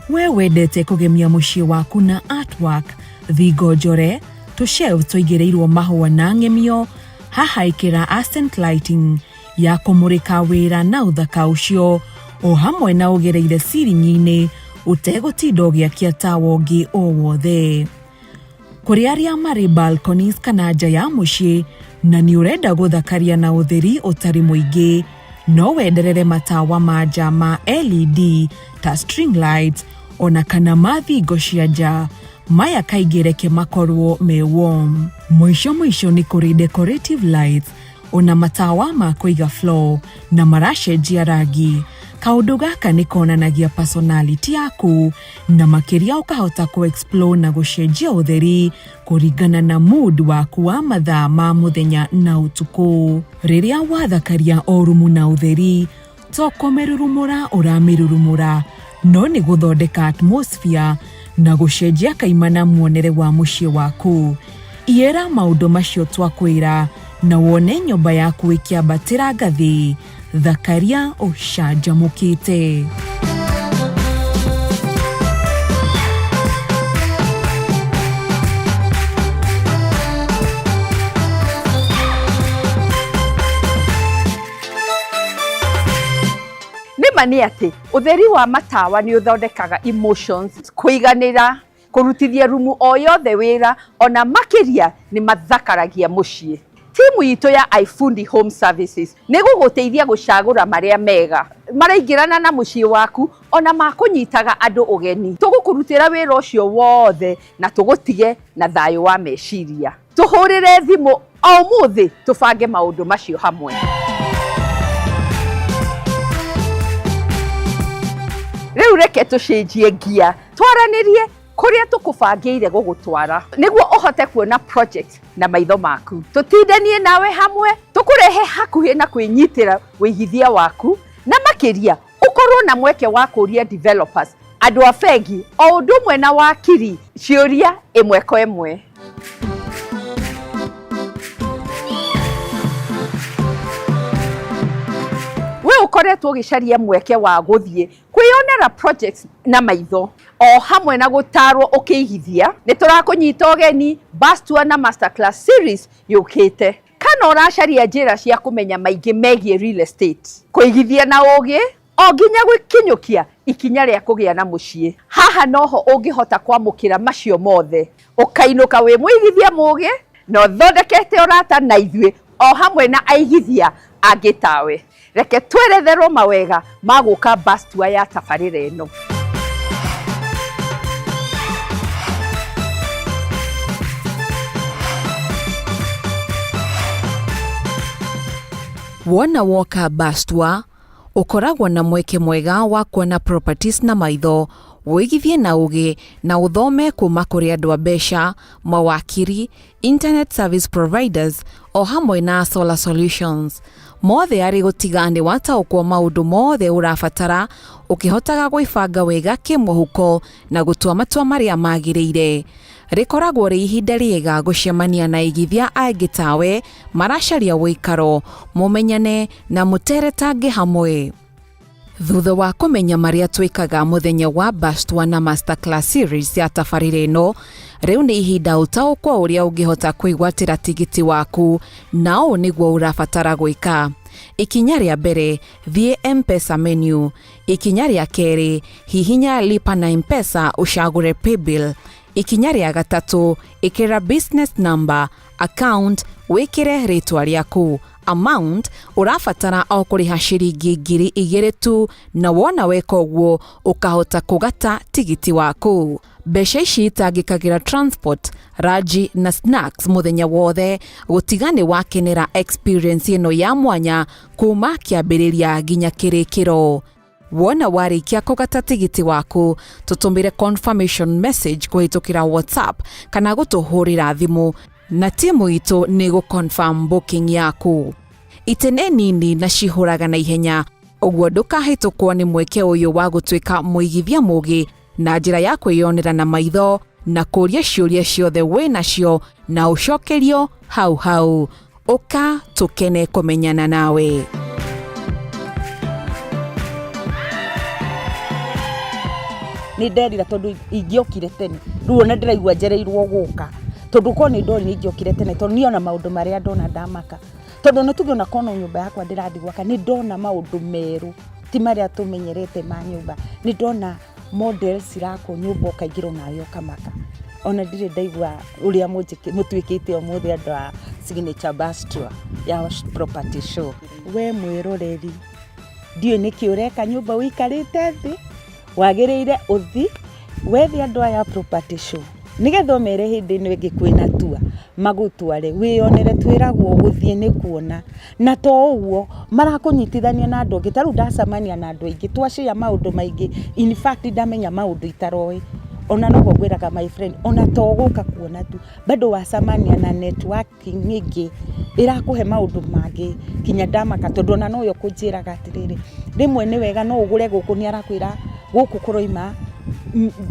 We wendete kũgemia mũciĩ waku na artwork, thingo njore, tũshelf tũigĩrĩirwo mahũa na ngemio. Haha ĩkĩra accent lighting ya kũmũrĩka wĩra na ũthaka ũcio, o hamwe na ũgereire ceiling-inĩ ũtegũtinda ũgĩakia tawa ũngĩ o wothe. Kũrĩ arĩa marĩ balconies kana nja ya mũciĩ, na ni urenda guthakaria na utheri utari muingi, no wenderere matawa manja ma LED ta string lights ona kana mathingo cia nja maya kaingĩ reke makorwo me warm. Mwisho ni kuri decorative lights ona matawa ma kũiga floor na maracenjia rangi. Kaundu gaka ni konanagia personality yaku na makiria ukahota ku-explore na gucenjia utheri kuringana na mood waku wa mathaa ma muthenya na utuku. Riria wathakaria o rumu na utheri, to komerurumura uramirurumura, no ni guthondeka atmosphere na gucenjia kaimana muonere wa muciĩ waku. Iera maundu macio twakwira na wone nyumba yaku ikiambatĩra ngathĩ, thakaria ũcanjamũkĩte. Nĩma nĩ atĩ ũtheri wa matawa nĩ ũthondekaga emotions, kũiganĩra, kũrutithia rumu o yothe wĩra, ona makĩria nĩ mathakaragia mũciĩ. Timu itu ya iFundi Home Services nĩ gũgũteithia gũcagũra marĩa mega maraingĩrana na mũciĩ waku ona makũnyitaga andũ ũgeni. Tũgũkũrutĩra wĩra ũcio wothe na tũgũtige na thayũ wa meciria. Tũhũrĩre thimũ o ũmũthĩ tũbange maũndũ macio hamwe. Rĩu reke tũcenjie ngia, twaranĩrie kuria tukubangĩire gũgũtwara nĩguo ũhote kuona project na maitho maku. Tutindanie nawe hamwe, tukurehe hakuhĩ na kwĩnyitĩra wĩigithia waku, na makĩria ukorwo na mweke wa kũria developers, andũ a bengi, o ũndũ ũmwe na wakiri, ciũria ĩmwe kwa ĩmwe. We ukoretwo ũgĩcaria mweke wa gũthiĩ kwĩyonera projects na maitho, o hamwe na gũtarwo ũkĩigithia, nĩ tũrakũnyita ũgeni bus tour na masterclass series yũkĩte. Kana ũracaria njĩra cia kũmenya maingĩ megiĩ real estate, kũigithia na ũgĩ, o nginya gũkinyũkia ikinya rĩa kũgĩa na mũciĩ. Haha noho ũngĩhota kwamũkĩra macio mothe, ũkainũka wĩ mũigithia mũgĩ na ũthondekete ũrata na ithuĩ, o hamwe na aigithia angĩ tawe. Reke tweretherwo mawega ma gũka bus tour ya tabarĩra ĩno. Wona woka bus tour, ukoragwo na mweke mwega wa kuona properties na maitho, wĩigithie na ũgĩ na uthome kuma kũrĩ andũ a mbeca, mawakiri, internet service providers, o hamwe na solar solutions. Mothe arĩ gũtiga nĩ wataũkwo maũndũ mothe ũrabatara, ũkĩhotaga gwĩbanga wega kĩmũhuko na gũtua matua marĩa magĩrĩire. Rĩkoragwo rĩ ihinda rĩega gũcemania na aigithia aingĩ tawe maracaria wĩikaro, mũmenyane na mũteretange hamwe. Thutha wa kũmenya marĩa twĩkaga mũthenya wa bus tour na masterclass series ya tabarĩra ĩno, rĩu nĩ ihinda ũtaũkwo ũrĩa ũngĩhota kwĩgwatĩra tigiti waku, na ũũ nĩguo ũrabatara gwĩka. Ikinya rĩa mbere, thiĩ M-Pesa menu. Ikinya rĩa kerĩ, hihinya lipa na M-Pesa ũcagũre paybill. Ikinya rĩa gatatũ, ĩkĩra business number, account, wĩkĩre rĩtwa rĩaku. Amount, ũrabatara o kũrĩha ciringi 2,000 tu, na wona weka ũguo ũkahota kũgata tigiti waku. Mbeca ici itangĩkagĩra transport, raji na snacks mũthenya wothe, gũtiga nĩ wakenera experience ĩno ya mwanya kuma kĩambĩrĩria nginya kĩrĩkĩro. Wona warĩkia kũgata tigiti waku, tũtũmĩre confirmation message kũhĩtũkĩra WhatsApp kana gũtũhũrĩra thimũ, na timu itũ nĩ gũ-confirm booking yaku. Itene nini na cihũraga na ihenya, ũguo ndũkahĩtũkwo nĩ mweke ũyũ wa gũtuĩka mũigithia mũgĩ na njĩra ya kwĩyonera na maitho na kũria ciũria ciothe wĩ nacio na ũcokerio hau hau. Ũka tũkene kũmenyana nawe. Nĩ nderira tondũ ingĩokire tene, rĩu ona ndĩraigua njereirwo gũka, tondũ ko nĩ ndori nĩ ingĩokire tene, tondũ niona maũndũ marĩa ndona ndamaka, tondũ nĩ tuge ona kono nyũmba yakwa ndĩrathiĩ gwaka, nĩ ndona maũndũ merũ ti marĩa tũmenyerete ma nyũmba. Nĩ ndona models cirakwo nyũmba ũkaingĩrwo nayo ũkamaka. Ona ndirĩ ndaigua ũrĩa mũtuĩkĩte ũmũthĩ andũ a signature bus tour ya property show. We mwiroreri ndiyo niki ureka nyumba wikarite thi wagiriire uthi wethi andu aya property show nigetha mere hindi ni wingi kwina tua magutware wionere twiragwo guthie ni kuona na to uguo marakunyitithania na andu ngitaru ndacamania na andu aingi twacia maundu maingi in fact ndamenya maundu itaroi ona no gwiraga my friend ona to guka kuona tu bado wacamania na networking ingi irakuhe maundu mangi kinya ndamaka tondu na no yo kunjiraga atiriri rimwe ni wega no ugure guku ni arakwira guku kuroima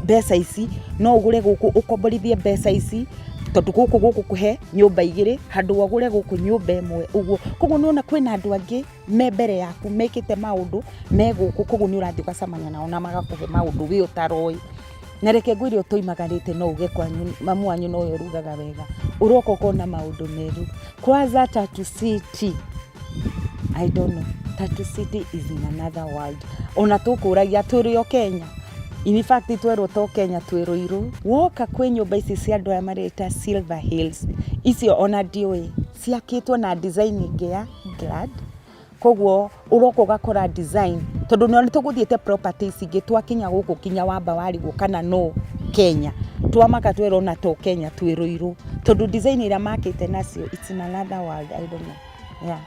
mbeca ici no ugure guku ukomborithie mbeca ici tondu guku kuhe nyumba igiri handu wagure guku nyumba imwe uguo koguo nona kwina andu angi me mbere yaku mekite maundu me guku koguo ni urathi gacamania nao na magakuhe maundu wi utaroi na reke ngwire utoimagarite no uge kwanyu mamu wanyu no yo rugaga wega uroko kona maundu meru kwanza Tatu City. I don't know, Tatu City is in another world. Ona tukuragia turi o Kenya. In fact twero to Kenya twero iru woka kwe nyumba ici cia andu aya mareta Silver Hills icio ona ndiwe ciakitwo na design ingi ya glad koguo uroko gakora design tondu no tuguthiete properties ingi twakinya guku kinya wamba wari gukana no Kenya twamaka twero na to Kenya twero iru tondu design ira makite nacio it's in another world. I don't know, yeah.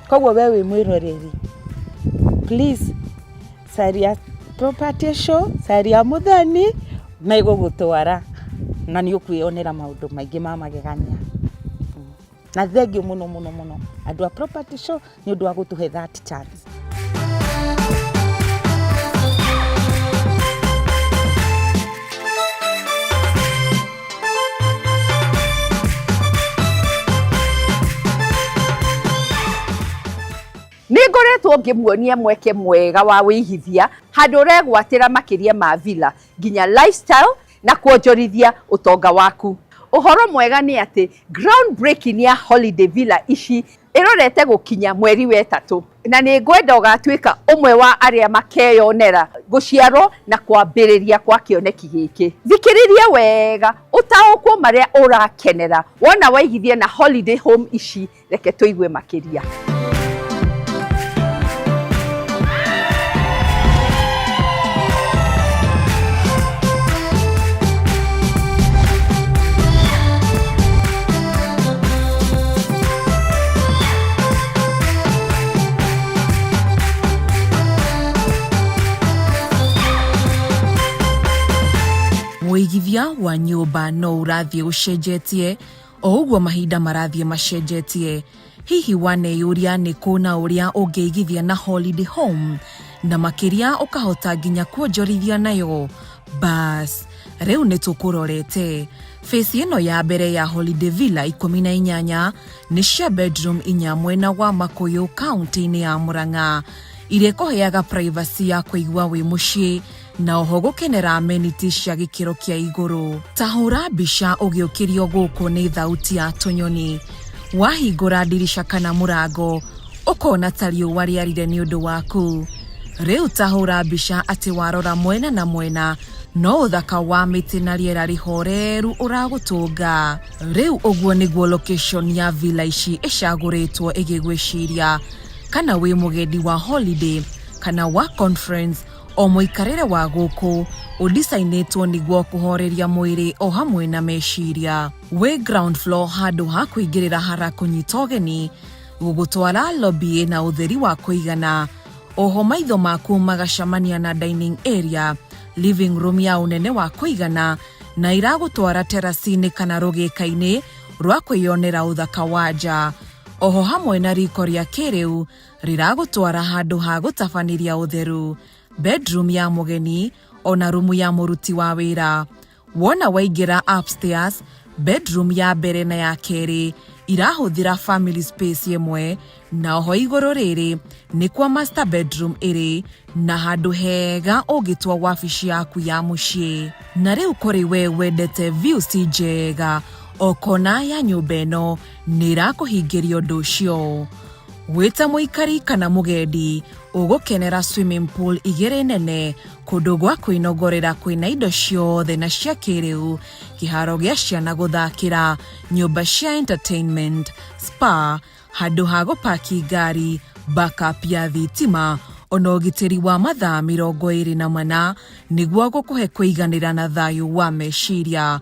Koguo wewe mwiroreri please saria property show saria Muthoni na igugutwara na ni ukwionera maundu maingi ma magegania na thengio muno muno muno andu a property show ni undu wa gutuhe that chance. Ningoretwo ngimuonia mweke mwega wa wihithia handu uregwatira makiria ma villa nginya lifestyle na kuonjorithia utonga waku. Uhoro mwega ni ati ground breaking ya holiday villa ici irorete gukinya mweri wa 3 na ni ngwenda ugatwika umwe wa aria makeyonera guciarwo na kwambiriria kwa kioneki giki. Thikiriria wega utaukwo maria urakenera wona waigithia na holiday home ici, reke tuigue makiria. Wĩigithia wa nyũmba no ũrathiĩ ũcenjetie o ũguo mahinda marathiĩ macenjetie. Hihi waneyũria nĩ kũ na ũrĩa ũngĩigithia na holiday home na makĩria ũkahota nginya kuonjorithia nayo? Bas, rĩu nĩ tũkũrorete. Face ĩno ya mbere ya holiday villa 18 nĩ cia bedroom 4 mwena wa Makuyu kaunti-inĩ ya Murang'a, iria ikuheaga privacy ya kũigua wĩ mũciĩ na oho gukenera amenities cia gikiro kia iguru. Tahura mbica ugiukirio guku ni thauti ya tunyoni. Wahingura dirisha kana murango ukona tario wariarire ni undu waku. Riu tahura mbica ati warora mwena na mwena no uthaka wa miti na riera rihoreru uragutunga. Riu uguo niguo location ya villa ici icaguritwo igigwiciria kana wi mugendi wa holiday kana wa conference o muikarire wa guku udisainetwo niguo kuhoreria mwiri o hamwe na meciria. We ground floor handu ha kuingirira hara kunyita ugeni gugutwara lobby na utheri wa kuigana. Oho maitho maku magacamania na dining area, living room ya unene wa kuigana na iragutwara terrace-ini kana rugika-ini rwa kwiyonera uthaka wa nja. Oho hamwe na riko ria kiriu riragutwara handu ha gutabaniria utheru, bedroom ya mugeni ona rumu ya muruti wa wira. Wona waingira upstairs, bedroom ya mbere na ya keri irahuthira family space yemwe, na oho iguru riri ni kwa master bedroom iri na handu hega ugitwa wabici yaku ya mucii. Na riu kuri we wendete view si njega, okona ya nyumba ino nirakuhingiria undu ucio. Wita muikari kana mugendi ugukenera swimming pool igere nene kundu gwa kwinogorera kwina indo ciothe na cia kiriu, kiharo gia ciana guthakira, nyumba cia entertainment, spa, handu ha gupaki ngari, backup ya thitima, ona ugitiri wa mathaa 24 niguo gukuhe kwiganira na thayu wa meciria.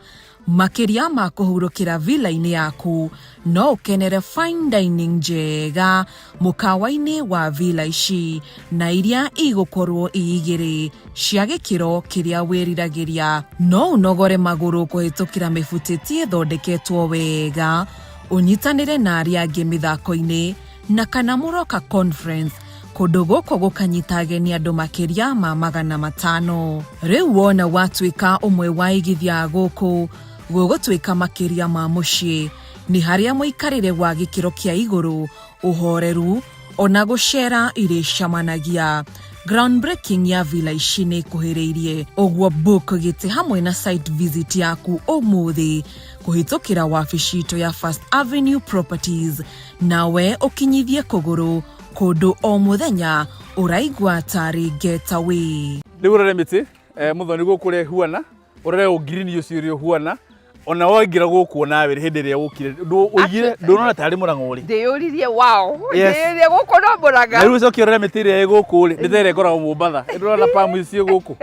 Makiria ma kuhurukira villa-ini yaku no ukenere fine dining njega mukawa-ini wa villa ici na iria igukorwo igiri cia gikiro kiria wiriragiria. No unogore maguru kuhitukira mifutiti ithondeketwo wega, unyitanire na aria angi mithako-ini na kana muroka conference kundu guko gukanyita ageni andu makiria ma 500. Riu wona watuika umwe wa igithia guku gugutwika makiria ma mucii, ni haria muikarire wa gikiro kia iguru, uhoreru ona gucera iri shamanagia. Groundbreaking ya villa ici ni kuhiriirie, ogwo book gite hamwe na site visit yaku umuthi kuhitukira wabici ito ya First Avenue Properties, nawe ukinyithie kuguru kundu o muthenya uraigwa tari getaway. Nigurere miti Muthoni gukure huana urere o green yusirio huana ona wagira guku nawe hindi ria gukire uyire ndonona tari murango ri ndiyuririe wow ndiyuririe guku no muraga na riu cokirore miti ria guku ri ndithere ngoragwo Mumbatha ndorona pamu icio guku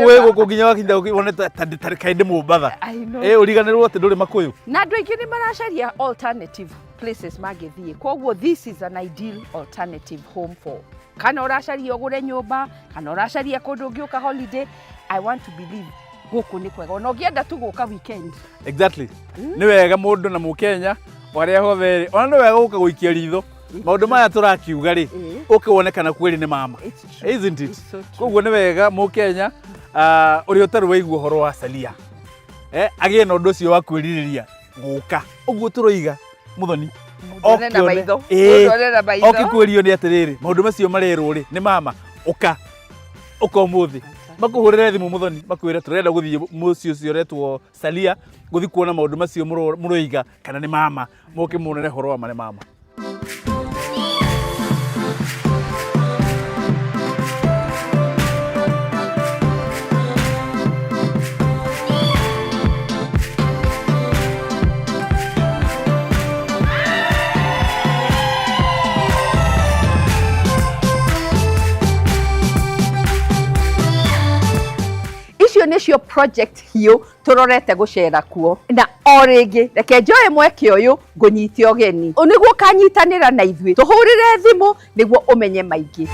we guku nginya wakinda ukibone tari kainde Mumbatha uriganirwo ati nduri Makuyu na andu aingi ni maracaria alternative places magithie. Kwoguo this is an ideal alternative home for kana uracaria ugure nyumba kana uracaria kundu ngiuka holiday. I want to believe guku ni kwega ona ungienda tu guka weekend. Exactly. Ni wega mundu na Mukenya waria hothe ona ni wega guka guikia ritho maundu maya turakiuga ri ukionekana kweli ni mama, isn't it? Koguo ni wega Mukenya uri utaru waigua horo wa Salia agie na undu ucio wa kwiririria guka uguo turoiga Muthoni okikwirio ni atiriri maundu macio marerwo ri ni mama uka umuthi makuhurire thimu Muthoni makwira turenda guthie mucio ucio retwo Salia guthi kuona maundu macio muroiga kana ni mama moke munene horo wa mama. Nicio project hiyo turorete gucera kuo na oringi reke njoe mweke uyu ngunyite ogeni uniguo kanyitanira na ithui tuhurire thimu niguo umenye maingi.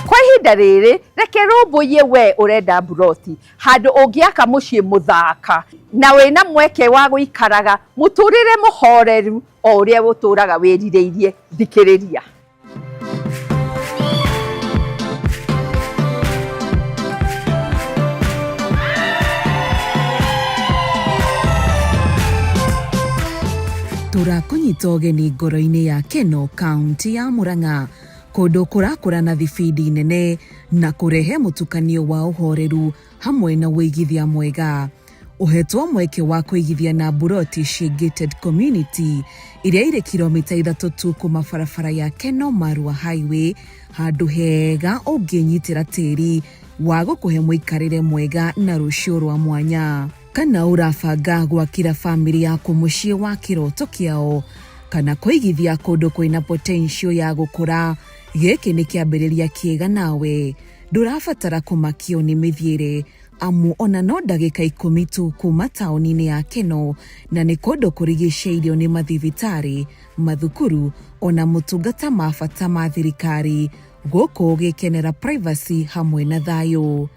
Kwa ihinda riri reke rumbuye we urenda buroti handu ungiaka mucii muthaka na wina mweke wa guikaraga muturire muhoreru o uria uturaga wirireirie. Thikiriria turakunyita ogeni ngoro-ini ya Keno, kaunti ya Murang'a, kundu kurakura na thibidi nene na kurehe mutukanio wa uhoreru hamwe na wigithia mwega. Uhetwo mweke wa kuigithia na buroti cia gated community iria iri kilomita 3 tu kuma barabara ya Keno Marua highway, handu hega unginyitira tiri wa gukuhe muikarire mwega na rucio rwa mwanya. Kana urabanga gwakira family yaku mucii wa kiroto kiao kana kuigithia kundu kwina potential ya gukura, giki ni kiambiriria kiega nawe ndurabatara kumakio ni mithiire amu ona no ndagika 10 tu kuma tauni-ini ya Keno na ni kundu kurigiceirio ni mathibitari, mathukuru ona mutungata ma bata ma thirikari, guku gikenera privacy hamwe na thayu.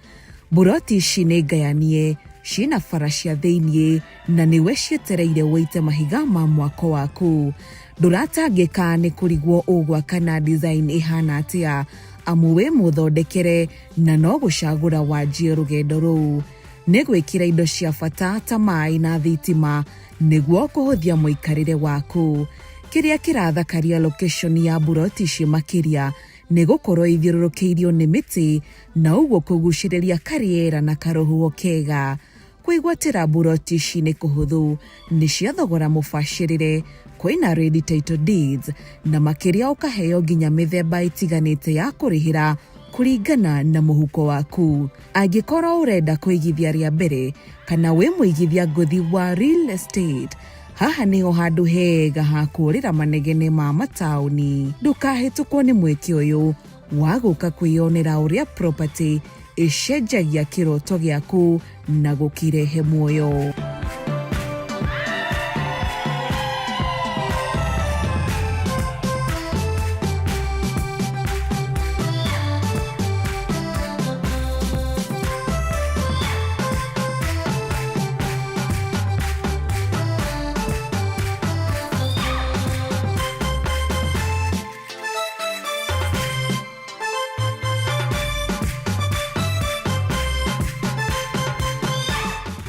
Buroti ici ni ngayanie cina bara cia thiini na niwe cietereire wite mahiga ma mwako waku. Nduratangika ni kurigwo ugwaka na design ihana atia amu we muthondekere na no gucagura wanjie rugendo ruu. Ni gwikira indo cia bata ta mai na thitima niguo kuhuthia muikarire waku. Kiria kirathakaria location ya buroti ci makiria ni gukorwo ithiururukiirio ni miti na uguo kuguciriria kariera na karuhuo kega. kwĩgwatĩra mburoti ici nĩ kũhũthũ, nĩ cia thogora mũbacĩrĩre, kwĩna ready title deeds na makĩria ũkaheo nginya mĩthemba ĩtiganĩte ya kũrĩhĩra kũringana na mũhuko waku. Angĩkorwo ũrenda kũigithia rĩa mbere kana wĩ mũigithia ngũthi wa real estate, haha nĩho handũ hega ha kũrĩra manegene ma mataũni. Ndũkahĩtũkwo nĩ mweke ũyũ wa gũka kwĩyonera ũrĩa property ĩcenjagia kĩroto gĩaku na gũkĩrehe muoyo.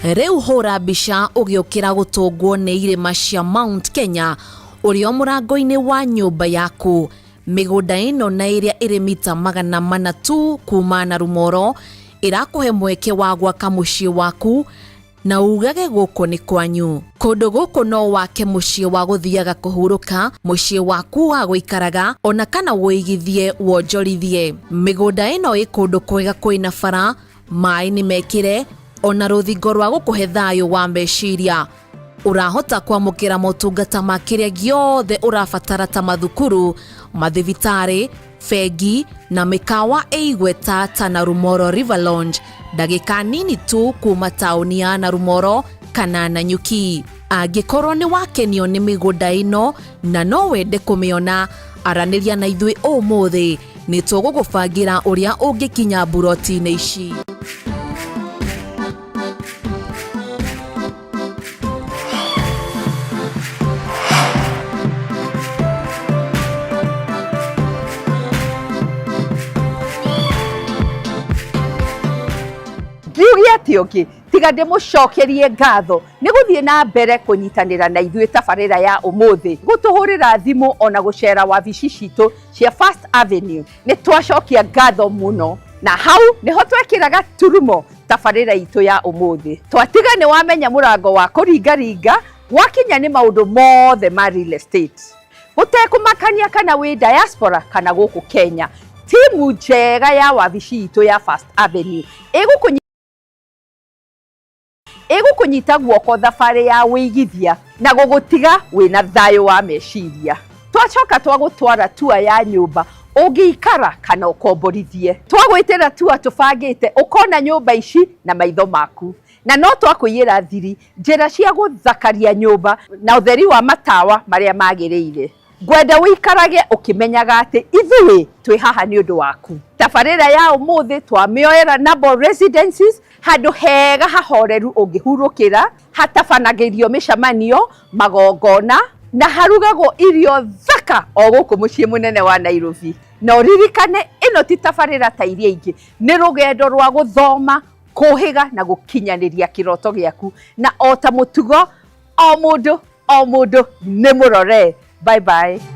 Rĩu hũra mbica ũgĩũkĩra gũtũngwo nĩ irĩma cia Mount Kenya ũrĩa mũrango-inĩ wa nyũmba yaku. Mĩgũnda ĩno na ĩrĩa ĩrĩ mita 400 tu kuma na Rumoro ĩrakũhe mweke wa gwaka mũciĩ waku na ugage gũkũ nĩ kwanyu. Kũndũ gũkũ no wake mũciĩ wa gũthiaga kũhurũka, mũciĩ waku wa gũikaraga, ona kana wũigithie wonjorithie. Mĩgũnda ĩno ĩ kũndũ kwega kwĩna bara, maĩ nĩ mekĩre, ona rũthingo rwa gũkũhe thayũ wa meciria. Ũrahota kwamũkĩra motungata ma kĩrĩa gĩothe ũrabatara ta mathukuru, mathibitarĩ, bengi na mĩkawa ĩigweta ta na Rumoro River Lounge, ndagĩka nini tu kuma taũni ya Narumoro kana Nanyuki. Angĩkorwo nĩ wakenio nĩ mĩgũnda ĩno na no wende kũmĩona, aranĩria na ithuĩ ũmũthĩ, nĩ tũgũgũbangĩra ũrĩa ũngĩkinya mburoti-inĩ ici. Tiũngĩ tiga ndĩmũcokerie ngatho nĩ gũthiĩ na mbere kũnyitanĩra na ithuĩ tabarĩra ya ũmũthĩ, gũtũhũrĩra thimũ ona gũcera wabici citũ cia First Avenue. Nĩ twacokia ngatho mũno, na hau nĩho twekĩraga turumo tabarĩra itũ ya ũmũthĩ. Twatiga nĩ wamenya mũrango wa kũringaringa wakinya nĩ maũndũ mothe ma real estate. Gũtekũmakania kana wĩ diaspora kana gũkũ Kenya, timu njega ya wabici itũ ya First Avenue ĩgũkũnyita guoko thabarĩ ya wĩigithia na gũgũtiga wĩna thayũ wa meciria. Twacoka twagũtwara tua ya nyũmba ũngĩikara kana ũkomborithie. Twagwĩtĩra tua tũbangĩte ũkona nyũmba ici na maitho maku, na no twakũiyĩra thiri njĩra cia gũthakaria nyũmba na ũtheri wa matawa marĩa magĩrĩire. Ngwenda wĩikarage ũkĩmenyaga atĩ ithuĩ twĩ haha nĩ ũndũ waku. Tabarĩra ya ũmũthĩ twamĩoera Nabo Residences, handũ hega hahoreru ũngĩhurũkĩra, hatabanagĩrio mĩcemanio, magongona na harugagwo irio thaka o gũkũ mũciĩ mũnene wa Nairobi. Na ũririkane ĩno ti tabarĩra ta iria ingĩ, nĩ rũgendo rwa gũthoma, kũhĩga na gũkinyanĩria kĩroto gĩaku, na o ta mũtugo o mũndũ nĩ mũrore. Bye bye.